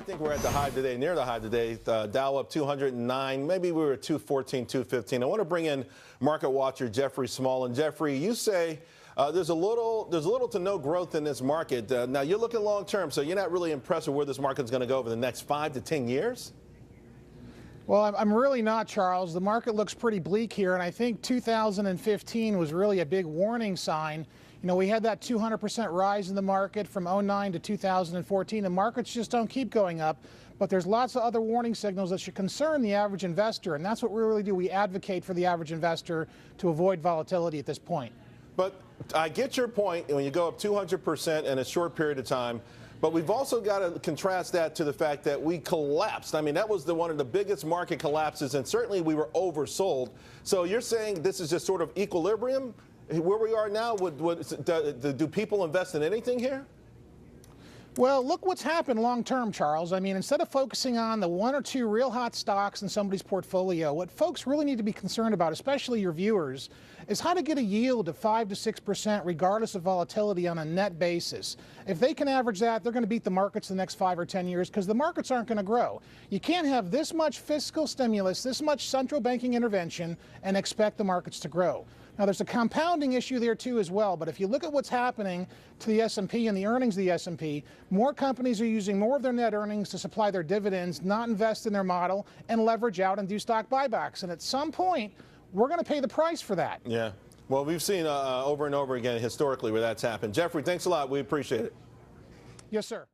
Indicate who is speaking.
Speaker 1: think we're at the high today, near the high today. Dow up 209. Maybe we were at 214, 215. I want to bring in market watcher Jeffrey Small. And Jeffrey, you say there's little to no growth in this market. Now you're looking long term, so you're not really impressed with where this market's going to go over the next 5 to 10 years.
Speaker 2: Well, I'm really not, Charles. The market looks pretty bleak here, and I think 2015 was really a big warning sign. You know, we had that 200% rise in the market from 09 to 2014. The markets just don't keep going up, but there's lots of other warning signals that should concern the average investor, and that's what we really do. We advocate for the average investor to avoid volatility at this point.
Speaker 1: But I get your point when you go up 200% in a short period of time. But we've also got to contrast that to the fact that we collapsed. I mean, that was one of the biggest market collapses, and certainly we were oversold. So you're saying this is just sort of equilibrium where we are now? Do people invest in anything here?
Speaker 2: Well, look what's happened long term, Charles. I mean, instead of focusing on the one or two real hot stocks in somebody's portfolio, what folks really need to be concerned about, especially your viewers, is how to get a yield of 5 to 6% regardless of volatility on a net basis. If they can average that, they're going to beat the markets the next 5 or 10 years because the markets aren't going to grow. You can't have this much fiscal stimulus, this much central banking intervention, and expect the markets to grow. Now, there's a compounding issue there, too, as well. But if you look at what's happening to the S&P and the earnings of the S&P, more companies are using more of their net earnings to supply their dividends, not invest in their model, and leverage out and do stock buybacks. And at some point, we're going to pay the price for that.
Speaker 1: Yeah. Well, we've seen over and over again historically where that's happened. Jeffrey, thanks a lot. We appreciate it.
Speaker 2: Yes, sir.